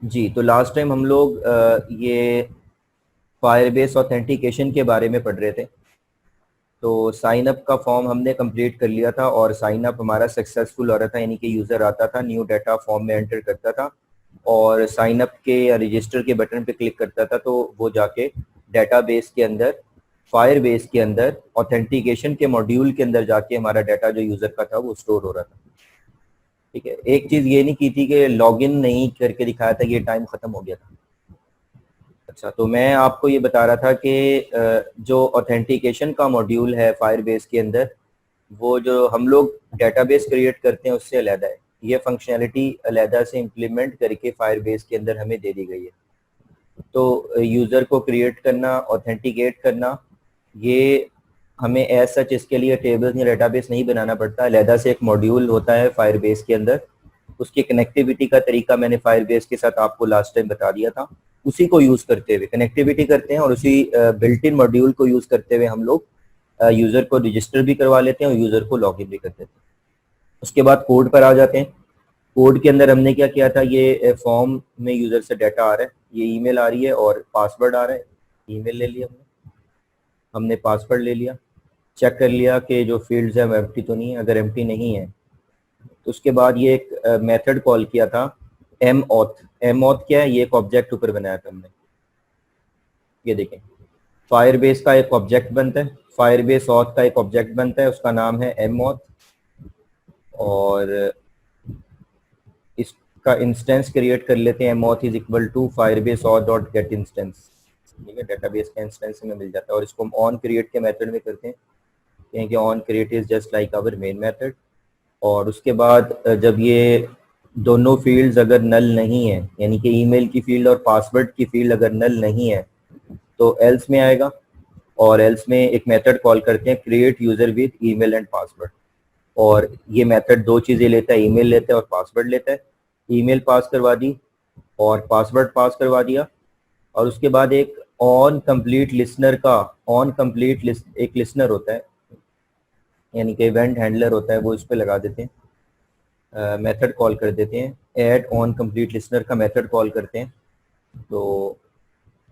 जी, तो last time हम लोग ये फायरबेस ऑथेंटिकेशन के बारे में पढ़ रहे थे। तो साइन अप का फॉर्म हमने कंप्लीट कर लिया था और साइन अप हमारा सक्सेसफुल हो रहा था, यानी कि यूज़र आता था, न्यू डाटा फॉर्म में एंटर करता था और साइन अप के या रजिस्टर के बटन पे क्लिक करता था, तो वो जाके डेटाबेस के अंदर, फायरबेस के अंदर ऑथेंटिकेशन के मॉड्यूल के अंदर जाके हमारा डाटा जो यूज़र का था वो स्टोर हो रहा था। ठीक है, एक चीज़ ये नहीं की थी कि लॉगिन नहीं करके दिखाया था, ये टाइम ख़त्म हो गया था। अच्छा, तो मैं आपको ये बता रहा था कि जो ऑथेंटिकेशन का मॉड्यूल है फायरबेस के अंदर, वो जो हम लोग डेटाबेस क्रिएट करते हैं उससे अलग है। ये फंक्शनैलिटी अलहदा से इम्प्लीमेंट करके फायरबेस के अंदर हमें दे दी गई है। तो यूज़र को क्रिएट करना, ऑथेंटिकेट करना, ये हमें एज सच इसके लिए टेबल्स या डेटाबेस नहीं बनाना पड़ता। अलहदा से एक मॉड्यूल होता है फायरबेस के अंदर, उसकी कनेक्टिविटी का तरीका मैंने फायरबेस के साथ आपको लास्ट टाइम बता दिया था। उसी को यूज़ करते हुए कनेक्टिविटी करते हैं और उसी बिल्ट इन मॉड्यूल को यूज़ करते हुए हम लोग यूज़र को रजिस्टर भी करवा लेते हैं और यूज़र को लॉगिन भी कर देते हैं। उसके बाद कोड पर आ जाते हैं। कोड के अंदर हमने क्या किया था, ये फॉर्म में यूज़र से डाटा आ रहा है, ये ईमेल आ रही है और पासवर्ड आ रहा है। ईमेल ले लिया हमने पासवर्ड ले लिया, चेक कर लिया कि जो फील्ड्स है वो एम्प्टी तो नहीं है। अगर एम्प्टी नहीं है तो उसके बाद ये एक मेथड कॉल किया था एम ऑथ। एम ऑथ क्या है, ये एक ऑब्जेक्ट ऊपर बनाया था हमने। ये देखें, फायरबेस का एक ऑब्जेक्ट बनता है, फायरबेस ऑथ का एक ऑब्जेक्ट बनता है, उसका नाम है एम ऑथ, और इसका इंस्टेंस क्रिएट कर लेते हैं। MAuth is equal to Firebase auth dot get instance. ठीक है, डेटाबेस का इंस्टेंस हमें मिल जाता है और इसको हम ऑन क्रिएट के मेथड में करते हैं, कि on create is just like our main method. और उसके बाद जब ये दोनों फील्ड्स अगर नल नहीं है, यानी कि ईमेल की फील्ड और पासवर्ड की फील्ड अगर नल नहीं है, तो एल्स में आएगा, और एल्स में एक मेथड कॉल करते हैं create user with email and password. और ये मेथड दो चीज़ें लेता है, ईमेल लेता है और पासवर्ड लेता है। ईमेल पास करवा दी और पासवर्ड पास करवा दिया, और उसके बाद एक ऑन कंप्लीट लिसनर का, ऑन कंप्लीट लिस्ट एक लिसनर होता है, यानी कि इवेंट हैंडलर होता है, वो इस पर लगा देते हैं, मेथड कॉल कर देते हैं। ऐड ऑन कंप्लीट लिसनर का मेथड कॉल करते हैं, तो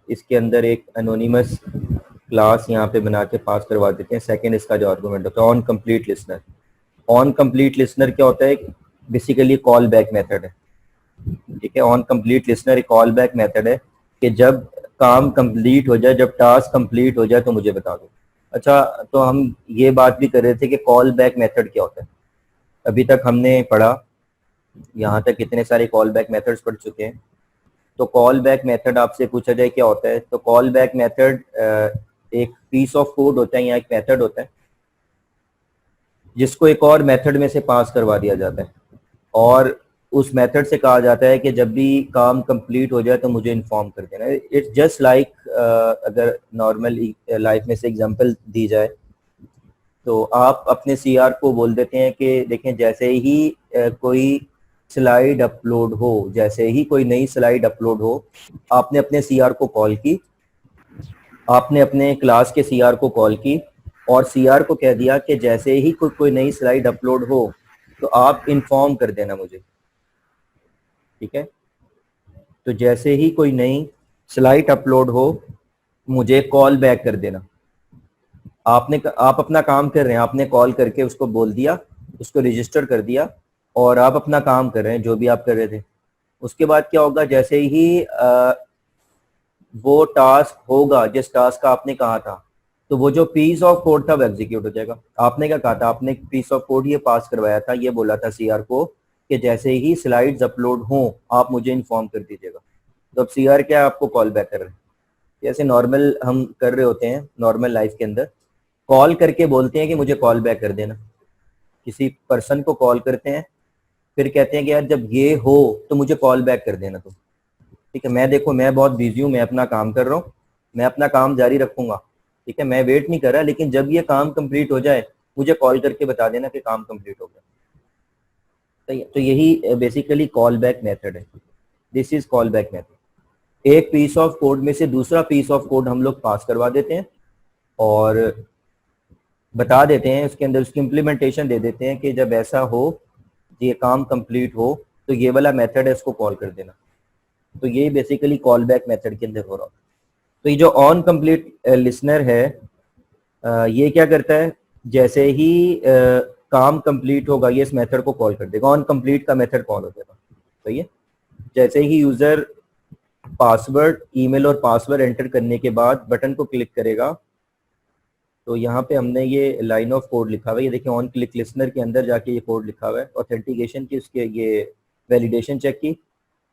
इसके अंदर एक एनोनिमस क्लास यहाँ पे बना के पास करवा देते हैं। सेकंड इसका जो आर्गूमेंट होता है on complete listener. On complete listener क्या होता है, बेसिकली कॉल बैक मेथड है। ठीक है, ऑन कंप्लीट लिसनर एक कॉल बैक मेथड है कि जब काम कंप्लीट हो जाए, जब टास्क कंप्लीट हो जाए तो मुझे बता दो। अच्छा, तो हम ये बात भी कर रहे थे कि कॉल बैक मेथड क्या होता है। अभी तक हमने पढ़ा, यहाँ तक कितने सारे कॉल बैक मेथड्स पढ़ चुके हैं। तो कॉल बैक मेथड आपसे पूछा जाए क्या होता है, तो कॉल बैक मेथड एक पीस ऑफ कोड होता है या एक मेथड होता है जिसको एक और मेथड में से पास करवा दिया जाता है, और उस मेथड से कहा जाता है कि जब भी काम कंप्लीट हो जाए तो मुझे इन्फॉर्म कर देना। इट्स जस्ट लाइक, अगर नॉर्मल लाइफ में से एग्जांपल दी जाए, तो आप अपने सीआर को बोल देते हैं कि देखें, जैसे ही कोई स्लाइड अपलोड हो, जैसे ही कोई नई स्लाइड अपलोड हो, आपने अपने सीआर को कॉल की, आपने अपने क्लास के सीआर को कॉल की और सीआर को कह दिया कि जैसे ही कोई नई स्लाइड अपलोड हो तो आप इन्फॉर्म कर देना मुझे। ठीक है, तो जैसे ही कोई नई स्लाइड अपलोड हो मुझे कॉल बैक कर देना। आप अपना काम कर रहे हैं, आपने कॉल करके उसको बोल दिया, उसको रजिस्टर कर दिया और आप अपना काम कर रहे हैं जो भी आप कर रहे थे। उसके बाद क्या होगा, जैसे ही वो टास्क होगा जिस टास्क का आपने कहा था, तो वो जो पीस ऑफ कोड था वो एग्जीक्यूट हो जाएगा। आपने क्या कहा था, आपने पीस ऑफ कोड ये पास करवाया था, ये बोला था सीआर को कि जैसे ही स्लाइड्स अपलोड हों आप मुझे इन्फॉर्म कर दीजिएगा। तो अब सीआर क्या आपको कॉल बैक कर रहे हैं, जैसे नॉर्मल हम कर रहे होते हैं नॉर्मल लाइफ के अंदर, कॉल करके बोलते हैं कि मुझे कॉल बैक कर देना। किसी पर्सन को कॉल करते हैं, फिर कहते हैं कि यार जब ये हो तो मुझे कॉल बैक कर देना तुम। ठीक है, मैं देखो मैं बहुत बिजी हूँ, मैं अपना काम कर रहा हूँ, मैं अपना काम जारी रखूंगा। ठीक है, मैं वेट नहीं कर रहा, लेकिन जब ये काम कंप्लीट हो जाए मुझे कॉल करके बता देना कि काम कंप्लीट हो गया। सही है, तो यही बेसिकली कॉल बैक मेथड है। This is call back method. एक पीस ऑफ कोड में से दूसरा पीस ऑफ कोड हम लोग पास करवा देते हैं और बता देते हैं, उसके अंदर उसकी इम्प्लीमेंटेशन दे देते हैं कि जब ऐसा हो, ये काम कंप्लीट हो, तो ये वाला मेथड है, इसको कॉल कर देना। तो ये बेसिकली कॉल बैक मेथड के अंदर हो रहा है। तो ये जो ऑन कंप्लीट लिसनर है, ये क्या करता है, जैसे ही काम कंप्लीट होगा ये इस मेथड को कॉल कर देगा। ऑन कंप्लीट का मेथड कॉल हो जाएगा, सही है। जैसे ही यूजर पासवर्ड, ईमेल और पासवर्ड एंटर करने के बाद बटन को क्लिक करेगा, तो यहाँ पे हमने ये लाइन ऑफ कोड लिखा हुआ है, ये देखिए ऑन क्लिक लिसनर के अंदर जाके ये कोड लिखा हुआ है, ऑथेंटिकेशन की, उसके ये वैलिडेशन चेक की,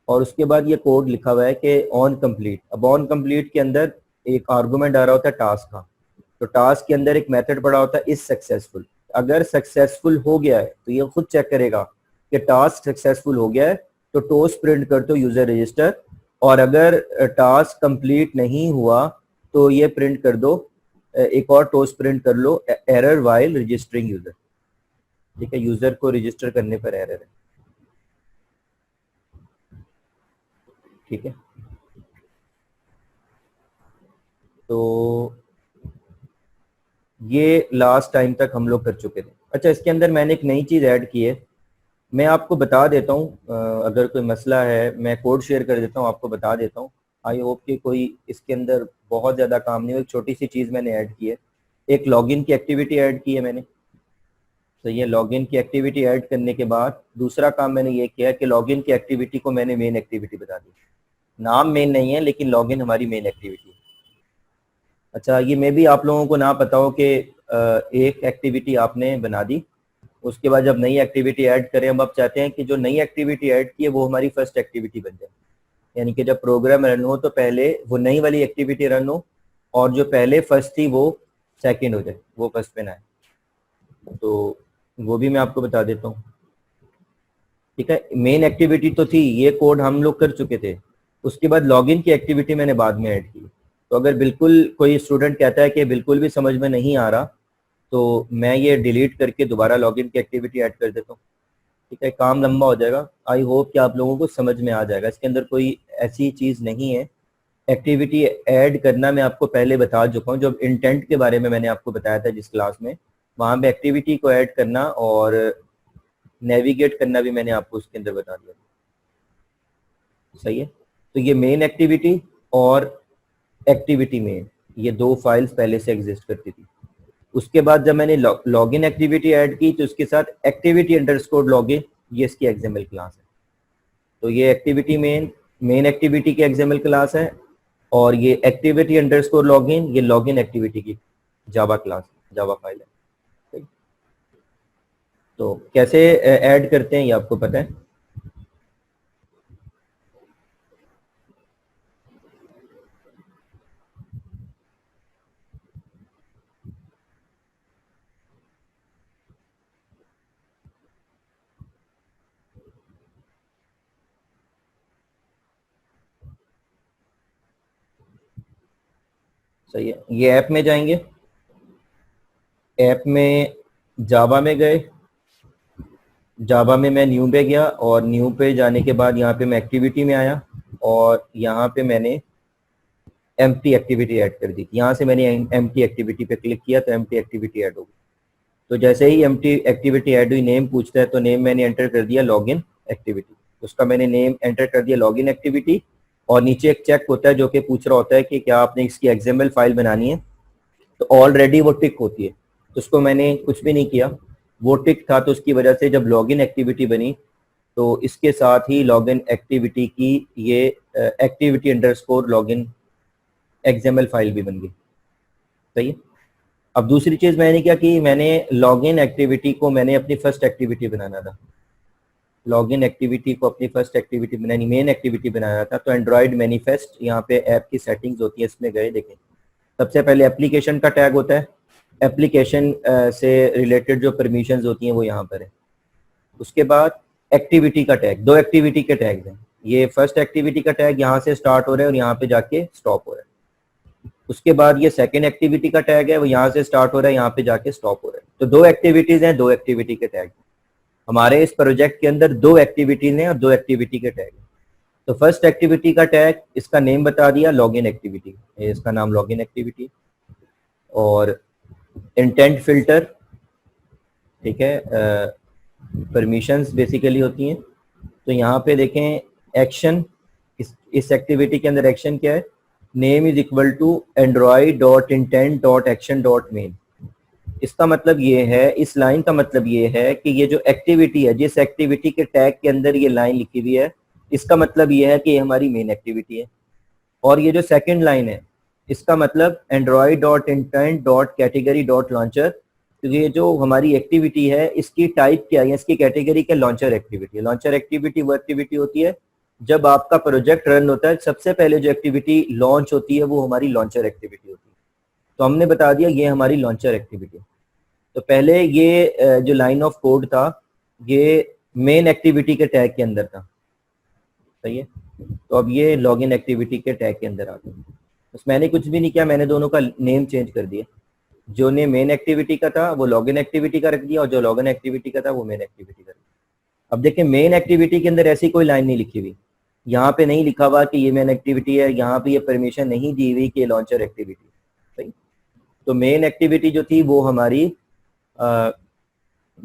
और उसके बाद ये कोड लिखा हुआ है कि ऑन कंप्लीट। अब ऑन कंप्लीट के अंदर एक आर्गुमेंट आ रहा होता है टास्क का, तो टास्क के अंदर एक मेथड पड़ा होता है इज सक्सेसफुल। अगर सक्सेसफुल हो गया है तो ये खुद चेक करेगा कि टास्क सक्सेसफुल हो गया है, तो टोस प्रिंट कर दो यूजर रजिस्टर, और अगर टास्क कंप्लीट नहीं हुआ तो ये प्रिंट कर दो, एक और टोस प्रिंट कर लो, एरर वाइल रजिस्टरिंग यूजर। ठीक है, यूजर को रजिस्टर करने पर एरर है। ठीक है, तो ये लास्ट टाइम तक हम लोग कर चुके थे। अच्छा, इसके अंदर मैंने एक नई चीज़ ऐड की है, मैं आपको बता देता हूँ। अगर कोई मसला है मैं कोड शेयर कर देता हूँ, आपको बता देता हूँ। आई होप कि कोई इसके अंदर बहुत ज़्यादा काम नहीं हो। एक छोटी सी चीज़ मैंने ऐड की है, एक लॉगिन की एक्टिविटी ऐड की है मैंने। तो ये लॉगिन की एक्टिविटी ऐड करने के बाद दूसरा काम मैंने ये किया कि लॉगिन की एक्टिविटी को मैंने मेन एक्टिविटी बता दी। नाम मेन नहीं है, लेकिन लॉगिन हमारी मेन एक्टिविटी है। अच्छा, ये मे भी आप लोगों को ना पता हो कि एक एक्टिविटी आपने बना दी, उसके बाद जब नई एक्टिविटी ऐड करें, हम अब चाहते हैं कि जो नई एक्टिविटी ऐड की है वो हमारी फर्स्ट एक्टिविटी बन जाए। यानी कि जब प्रोग्राम रन हो तो पहले वो नई वाली एक्टिविटी रन हो, और जो पहले फर्स्ट थी वो सेकंड हो जाए, वो फर्स्ट पे ना आए। तो वो भी मैं आपको बता देता हूँ। ठीक है, मेन एक्टिविटी तो थी, ये कोड हम लोग कर चुके थे। उसके बाद लॉगिन की एक्टिविटी मैंने बाद में ऐड की। तो अगर बिल्कुल कोई स्टूडेंट कहता है कि बिल्कुल भी समझ में नहीं आ रहा, तो मैं ये डिलीट करके दोबारा लॉगिन की एक्टिविटी ऐड कर देता हूँ। ठीक है, काम लंबा हो जाएगा। आई होप कि आप लोगों को समझ में आ जाएगा। इसके अंदर कोई ऐसी चीज़ नहीं है। एक्टिविटी ऐड करना मैं आपको पहले बता चुका हूँ, जब इंटेंट के बारे में मैंने आपको बताया था जिस क्लास में, वहाँ पे एक्टिविटी को ऐड करना और नेविगेट करना भी मैंने आपको उसके अंदर बता दिया। सही है, तो ये मेन एक्टिविटी और एक्टिविटी मेन, ये दो फाइल्स पहले से एग्जिस्ट करती थी। उसके बाद जब मैंने लॉगिन एक्टिविटी ऐड की, तो उसके साथ एक्टिविटी अंडरस्कोर लॉगिन, ये इसकी एक्सएमएल क्लास है। तो ये एक्टिविटी मेन एक्टिविटी की एक्सएमएल क्लास है, और ये एक्टिविटी अंडरस्कोर लॉगिन, ये लॉगिन एक्टिविटी की जावा क्लास, जावा फाइल है। तो कैसे ऐड करते हैं ये आपको पता है। सही है, ये ऐप में जाएंगे, ऐप में जावा में गए, जावा में मैं न्यू पे गया, और न्यू पे जाने के बाद यहाँ पे मैं एक्टिविटी में आया, और यहाँ पे मैंने एम्प्टी एक्टिविटी ऐड कर दी थी। यहाँ से मैंने एम्प्टी एक्टिविटी पे क्लिक किया तो एम्प्टी एक्टिविटी ऐड हो गई। तो जैसे ही एम्प्टी एक्टिविटी ऐड हुई, नेम पूछता है, तो नेम मैंने एंटर कर दिया लॉगिन एक्टिविटी, उसका मैंने नेम एंटर कर दिया लॉगिन एक्टिविटी। और नीचे एक चेक होता है जो कि पूछ रहा होता है कि क्या आपने इसकी एक्सएमएल फाइल बनानी है, तो ऑलरेडी वो टिक होती है, तो उसको मैंने कुछ भी नहीं किया, वो टिक था, तो उसकी वजह से जब लॉगिन एक्टिविटी बनी तो इसके साथ ही लॉगिन एक्टिविटी की ये activity underscore login XML file भी बन गई। सही है। अब दूसरी चीज मैंने क्या की, मैंने लॉगिन एक्टिविटी को मैंने अपनी फर्स्ट एक्टिविटी बनाना था, लॉगिन एक्टिविटी को अपनी फर्स्ट एक्टिविटी बनानी, मेन एक्टिविटी बनाना था। तो एंड्रॉइड मैनिफेस्ट, यहाँ पे ऐप की सेटिंग्स होती है, इसमें गए देखें, सबसे पहले एप्लीकेशन का टैग होता है, एप्लीकेशन से रिलेटेड जो परमिशंस होती हैं वो यहाँ पर है। उसके बाद एक्टिविटी का टैग, दो एक्टिविटी के टैग हैं, ये फर्स्ट एक्टिविटी का टैग यहाँ से स्टार्ट हो रहा है और यहाँ पे जाके स्टॉप हो रहा है। उसके बाद ये सेकेंड एक्टिविटी का टैग है, वो यहाँ से स्टार्ट हो रहा है, यहाँ पे जाके स्टॉप हो रहा है। तो दो एक्टिविटीज हैं, दो एक्टिविटी के टैग। हमारे इस प्रोजेक्ट के अंदर दो एक्टिविटीज हैं और दो एक्टिविटी के टैग। तो फर्स्ट एक्टिविटी का टैग, इसका नेम बता दिया लॉगिन एक्टिविटी, इसका नाम लॉगिन एक्टिविटी। और इंटेंट फिल्टर, ठीक है, परमिशंस बेसिकली होती हैं। तो यहाँ पे देखें एक्शन, इस एक्टिविटी के अंदर एक्शन क्या है, name is equal to Android dot intent dot action dot main. इसका मतलब ये है, इस लाइन का मतलब ये है कि ये जो एक्टिविटी है, जिस एक्टिविटी के टैग के अंदर ये लाइन लिखी हुई है, इसका मतलब ये है कि ये हमारी मेन एक्टिविटी है। और ये जो सेकंड लाइन है, इसका मतलब Android dot intent dot category dot launcher, तो ये जो हमारी एक्टिविटी है इसकी टाइप क्या है, इसकी कैटेगरी क्या, लॉन्चर एक्टिविटी है। लॉन्चर एक्टिविटी वो एक्टिविटी होती है जब आपका प्रोजेक्ट रन होता है, सबसे पहले जो एक्टिविटी लॉन्च होती है वो हमारी लॉन्चर एक्टिविटी होती है। तो हमने बता दिया ये हमारी लॉन्चर एक्टिविटी। तो पहले ये जो लाइन ऑफ कोड था ये मेन एक्टिविटी के टैग के अंदर था, सही है। तो अब ये लॉगिन एक्टिविटी के टैग के अंदर आ गया। बस मैंने कुछ भी नहीं किया, मैंने दोनों का नेम चेंज कर दिया। जो ने मेन एक्टिविटी का था वो लॉगिन एक्टिविटी का रख दिया, और जो लॉगिन एक्टिविटी का था वो मेन एक्टिविटी का रख दिया। अब देखिए मेन एक्टिविटी के अंदर ऐसी कोई लाइन नहीं लिखी हुई, यहाँ पे नहीं लिखा हुआ कि ये मेन एक्टिविटी है, यहाँ पे ये परमिशन नहीं दी हुई कि लॉन्चर एक्टिविटी, सही। तो मेन एक्टिविटी जो थी वो हमारी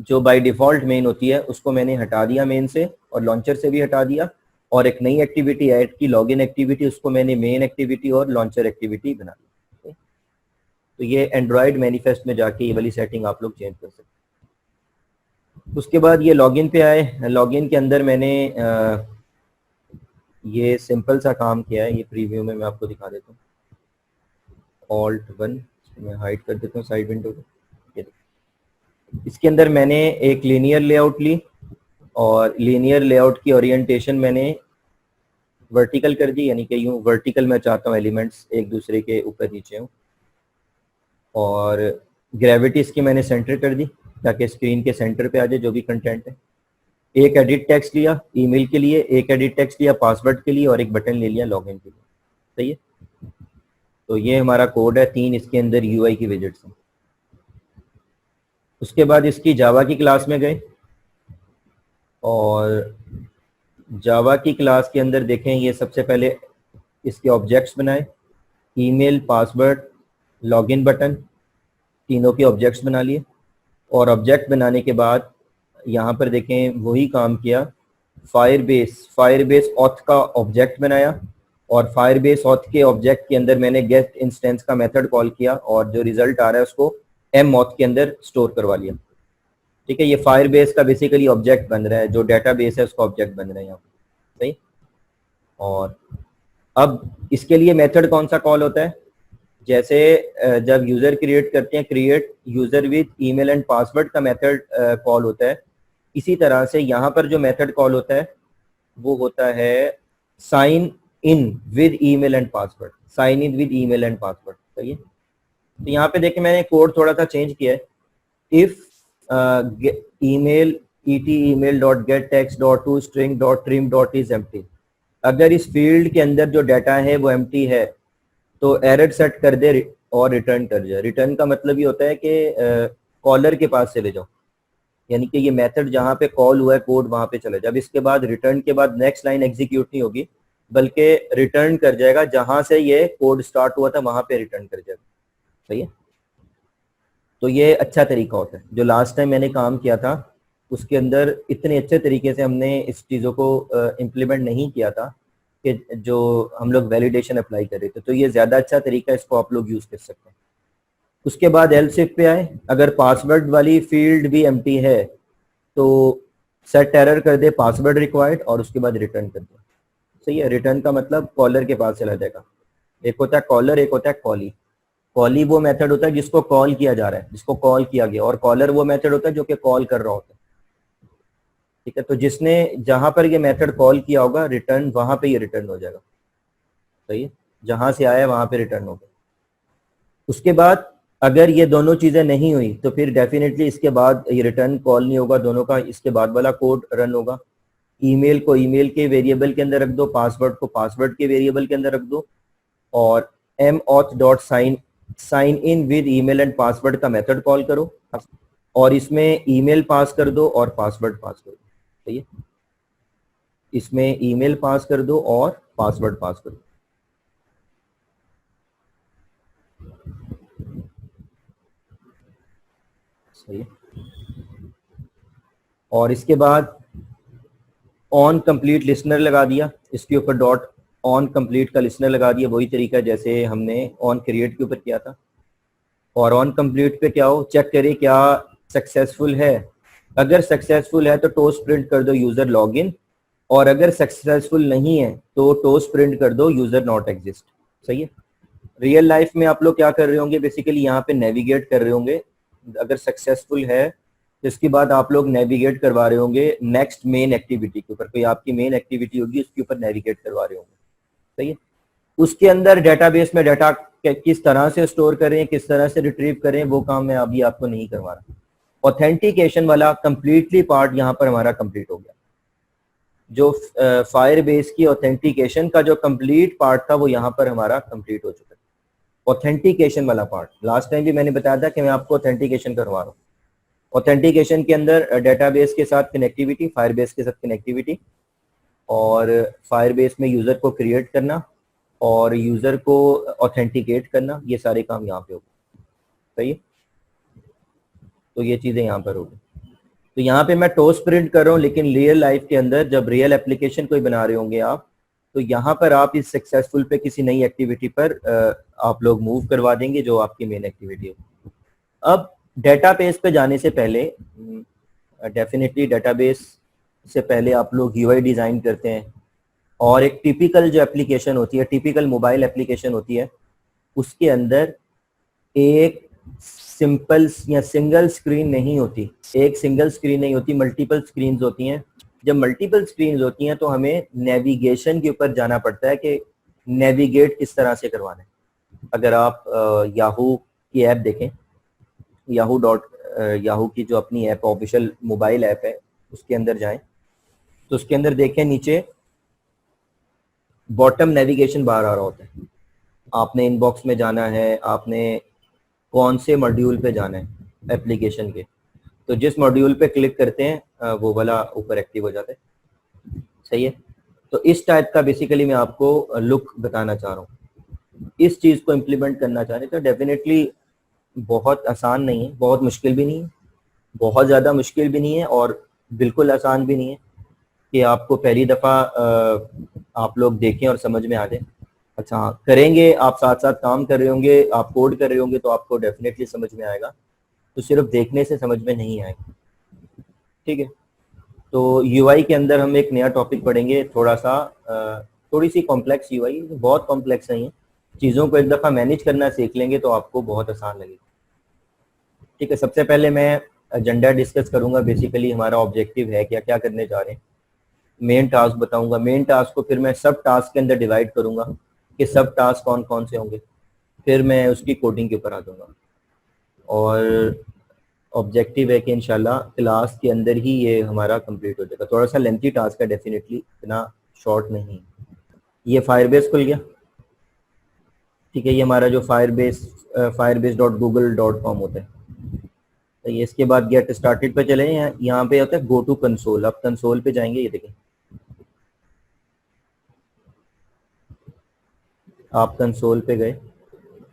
जो बाय डिफॉल्ट मेन होती है उसको मैंने हटा दिया मेन से, और लॉन्चर से भी हटा दिया, और एक नई एक्टिविटी ऐड की लॉगिन एक्टिविटी, उसको मैंने मेन एक्टिविटी और लॉन्चर एक्टिविटी बना दी। तो ये एंड्रॉयड मैनिफेस्ट में जाके ये वाली सेटिंग आप लोग चेंज कर सकते हैं। उसके बाद ये लॉगिन पे आए। लॉगिन के अंदर मैंने ये सिंपल सा काम किया है, ये प्रीव्यू में मैं आपको दिखा देता हूँ। Alt 1 मैं हाइड कर देता हूँ साइड विंडो को। इसके अंदर मैंने एक लीनियर लेआउट ली, और लीनियर लेआउट की ओरिएंटेशन मैंने वर्टिकल कर दी, यानी कि यूँ वर्टिकल मैं चाहता हूँ एलिमेंट्स एक दूसरे के ऊपर नीचे हों, और ग्रेविटी इसकी मैंने सेंटर कर दी ताकि स्क्रीन के सेंटर पे आ जाए जो भी कंटेंट है। एक एडिट टेक्स्ट लिया ईमेल के लिए, एक एडिट टेक्स्ट लिया पासवर्ड के लिए, और एक बटन ले लिया लॉगिन के लिए, सही है। तो ये हमारा कोड है, 3 इसके अंदर यूआई की विजेट्स हैं। उसके बाद इसकी जावा की क्लास में गए, और जावा की क्लास के अंदर देखें ये सबसे पहले इसके ऑब्जेक्ट्स बनाए, ईमेल, पासवर्ड, लॉगिन बटन, तीनों के ऑब्जेक्ट्स बना लिए। और ऑब्जेक्ट बनाने के बाद यहाँ पर देखें वही काम किया, फायरबेस ऑथ का ऑब्जेक्ट बनाया, और फायरबेस ऑथ के ऑब्जेक्ट के अंदर मैंने गेट इंस्टेंस का मेथड कॉल किया, और जो रिजल्ट आ रहा है उसको एम ऑथ के अंदर स्टोर करवा लिया। ठीक है, ये फायरबेस का बेसिकली ऑब्जेक्ट बन रहा है, जो डेटाबेस है उसका ऑब्जेक्ट बन रहा है यहाँ, सही। और अब इसके लिए मेथड कौन सा कॉल होता है, जैसे जब यूजर क्रिएट करते हैं, create user with email and password का मेथड कॉल होता है, इसी तरह से यहाँ पर जो मेथड कॉल होता है वो होता है sign in with email and password, sign in with email and password, सही है। तो यहाँ पे देखिए मैंने कोड थोड़ा सा चेंज किया है। If email email dot gate text dot to string dot trim dot is empty, अगर इस फील्ड के अंदर जो डाटा है वो एम्प्टी है तो एरर सेट कर दे और रिटर्न कर जाए। रिटर्न का मतलब ये होता है कि कॉलर के पास चले जाओ, यानी कि ये मेथड जहाँ पे कॉल हुआ है कोड वहाँ पे चले जाए। अब इसके बाद रिटर्न के बाद नेक्स्ट लाइन एग्जीक्यूट नहीं होगी, बल्कि रिटर्न कर जाएगा जहाँ से ये कोड स्टार्ट हुआ था वहाँ पे रिटर्न कर जाएगा, सही है। तो ये अच्छा तरीका होता है। जो लास्ट टाइम मैंने काम किया था उसके अंदर इतने अच्छे तरीके से हमने इस चीज़ों को इम्प्लीमेंट नहीं किया था कि जो हम लोग वैलिडेशन अप्लाई कर रहे थे। तो ये ज़्यादा अच्छा तरीका है, इसको आप लोग यूज़ कर सकते हैं। उसके बाद एल्स इफ पे आए, अगर पासवर्ड वाली फील्ड भी एम्प्टी है तो सेट एरर कर दे पासवर्ड रिक्वायर्ड, और उसके बाद रिटर्न कर दे, सही है। रिटर्न का मतलब कॉलर के पास चला जाएगा। एक होता है कॉलर, एक होता है कॉली। कॉली वो मेथड होता है जिसको कॉल किया जा रहा है, जिसको कॉल किया गया, और कॉलर वो मेथड होता है जो कि कॉल कर रहा होता है, ठीक है। तो जिसने जहां पर ये मेथड कॉल किया होगा रिटर्न वहां पे ये रिटर्न हो जाएगा, सही है। जहां से आया वहां पे रिटर्न होगा। उसके बाद अगर ये दोनों चीजें नहीं हुई तो फिर डेफिनेटली इसके बाद ये रिटर्न कॉल नहीं होगा दोनों का, इसके बाद वाला कोड रन होगा। ईमेल को ईमेल के वेरिएबल के अंदर रख दो, पासवर्ड को पासवर्ड के वेरिएबल के अंदर रख दो, और M auth dot sign in with email and password का मेथड कॉल करो, और इसमें ईमेल पास कर दो और पासवर्ड पास कर दो, सही है। इसमें ईमेल पास कर दो और पासवर्ड पास कर दो, सही है। और इसके बाद ऑन कंप्लीट लिसनर लगा दिया, इसके ऊपर डॉट ऑन कंप्लीट का लिसनर लगा दिया, वही तरीका जैसे हमने ऑन क्रिएट के ऊपर किया था। और ऑन कंप्लीट पे क्या हो, चेक करें क्या सक्सेसफुल है। अगर सक्सेसफुल है तो टोस्ट प्रिंट कर दो यूजर लॉगिन, और अगर सक्सेसफुल नहीं है तो टोस्ट प्रिंट कर दो यूजर नॉट एग्जिस्ट। सही है। रियल लाइफ में आप लोग क्या कर रहे होंगे, बेसिकली यहाँ पे नेविगेट कर रहे होंगे। अगर सक्सेसफुल है तो इसके बाद आप लोग नेविगेट करवा रहे होंगे नेक्स्ट मेन एक्टिविटी के ऊपर, कोई आपकी मेन एक्टिविटी होगी उसके ऊपर नेविगेट करवा रहे होंगे। सही है। उसके अंदर डेटाबेस में डाटा किस तरह से स्टोर करें, किस तरह से रिट्रीव करें, वो काम मैं अभी आपको नहीं करवा रहा। ऑथेंटिकेशन वाला कंप्लीटली पार्ट यहाँ पर हमारा कंप्लीट हो गया। जो फायरबेस की ऑथेंटिकेशन का जो कंप्लीट पार्ट था वो यहाँ पर हमारा कंप्लीट हो चुका है। ऑथेंटिकेशन वाला पार्ट लास्ट टाइम भी मैंने बताया था कि मैं आपको ऑथेंटिकेशन करवा रहा हूँ। ऑथेंटिकेशन के अंदर डेटाबेस के साथ कनेक्टिविटी, फायरबेस के साथ कनेक्टिविटी, और फायरबेस में यूज़र को क्रिएट करना और यूज़र को ऑथेंटिकेट करना, ये सारे काम यहाँ पे होगा। सही है। तो ये चीज़ें यहाँ पर होगी। तो यहाँ पे मैं टोस्ट प्रिंट कर रहा हूँ, लेकिन रियल लाइफ के अंदर जब रियल एप्लीकेशन कोई बना रहे होंगे आप, तो यहाँ पर आप इस सक्सेसफुल पे किसी नई एक्टिविटी पर आप लोग मूव करवा देंगे जो आपकी मेन एक्टिविटी हो। अब डेटाबेस पे जाने से पहले डेफिनेटली डेटाबेस से पहले आप लोग यूआई डिज़ाइन करते हैं, और एक टिपिकल जो एप्लीकेशन होती है, टिपिकल मोबाइल एप्लीकेशन होती है, उसके अंदर एक सिंपल या सिंगल स्क्रीन नहीं होती। एक सिंगल स्क्रीन नहीं होती, मल्टीपल स्क्रीन्स होती हैं। जब मल्टीपल स्क्रीन्स होती हैं तो हमें नेविगेशन के ऊपर जाना पड़ता है कि नेविगेट किस तरह से करवाना है। अगर आप याहू की ऐप देखें, याहू की जो अपनी ऐप ऑफिशियल मोबाइल ऐप है, उसके अंदर जाएं तो उसके अंदर देखें नीचे बॉटम नेविगेशन बार आ रहा होता है। आपने इनबॉक्स में जाना है, आपने कौन से मॉड्यूल पे जाना है एप्लीकेशन के, तो जिस मॉड्यूल पे क्लिक करते हैं वो वाला ऊपर एक्टिव हो जाता है। सही है। तो इस टाइप का बेसिकली मैं आपको लुक बताना चाह रहा हूँ। इस चीज़ को इम्प्लीमेंट करना चाह रहे तो डेफिनेटली बहुत आसान नहीं है, बहुत मुश्किल भी नहीं है, बहुत ज़्यादा मुश्किल भी नहीं है, और बिल्कुल आसान भी नहीं है कि आपको पहली दफ़ा आप लोग देखें और समझ में आ जाए। अच्छा हाँ, करेंगे, आप साथ साथ काम कर रहे होंगे, आप कोड कर रहे होंगे तो आपको डेफिनेटली समझ में आएगा, तो सिर्फ देखने से समझ में नहीं आएगा। ठीक है। तो यूआई के अंदर हम एक नया टॉपिक पढ़ेंगे, थोड़ी सी कॉम्प्लेक्स यूआई, बहुत कॉम्प्लेक्स नहीं है। चीज़ों को एक दफ़ा मैनेज करना सीख लेंगे तो आपको बहुत आसान लगेगा। ठीक है। सबसे पहले मैं एजेंडा डिस्कस करूंगा, बेसिकली हमारा ऑब्जेक्टिव है क्या क्या करने जा रहे हैं। मेन टास्क बताऊंगा, मेन टास्क को फिर मैं सब टास्क के अंदर डिवाइड करूंगा कि सब टास्क कौन कौन से होंगे, फिर मैं उसकी कोडिंग के ऊपर आ जाऊंगा। और ऑब्जेक्टिव है कि इंशाल्लाह क्लास के अंदर ही ये हमारा कंप्लीट हो जाएगा। थोड़ा सा लेंथी टास्क है डेफिनेटली, इतना शॉर्ट नहीं। ये फायरबेस खुल गया। ठीक है। ये हमारा जो firebase.google.com होता है। तो ये इसके बाद गेट स्टार्टेड पे चले, यहाँ पे होता है गो टू कंसोल। आप कंसोल पे जाएंगे, ये देखें आप कंसोल पे गए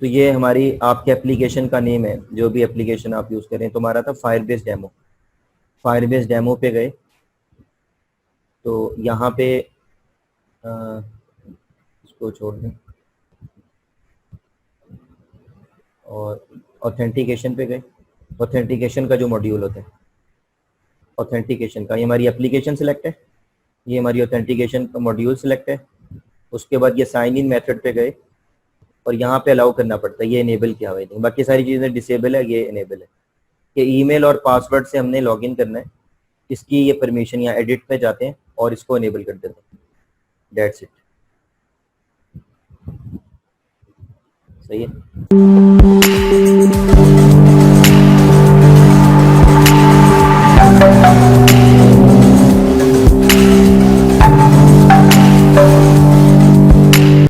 तो ये हमारी आपके एप्लीकेशन का नेम है, जो भी एप्लीकेशन आप यूज़ करें। तो हमारा था फायरबेस डेमो। फायरबेस डेमो पे गए तो यहाँ पे इसको छोड़ दें और ऑथेंटिकेशन पे गए। ऑथेंटिकेशन का जो मॉड्यूल होता है, ऑथेंटिकेशन का, ये हमारी एप्लीकेशन सिलेक्ट है, ये हमारी ऑथेंटिकेशन का मॉड्यूल सिलेक्ट है। उसके बाद ये साइन इन मेथड पे गए और यहाँ पे अलाउ करना पड़ता है, ये इनेबल किया हुआ है। बाकी सारी चीज़ें डिसेबल है, ये इनेबल है कि ईमेल और पासवर्ड से हमने लॉगिन करना है। इसकी ये परमिशन, या एडिट पे जाते हैं और इसको इनेबल कर देते हैं। That's it. सही है।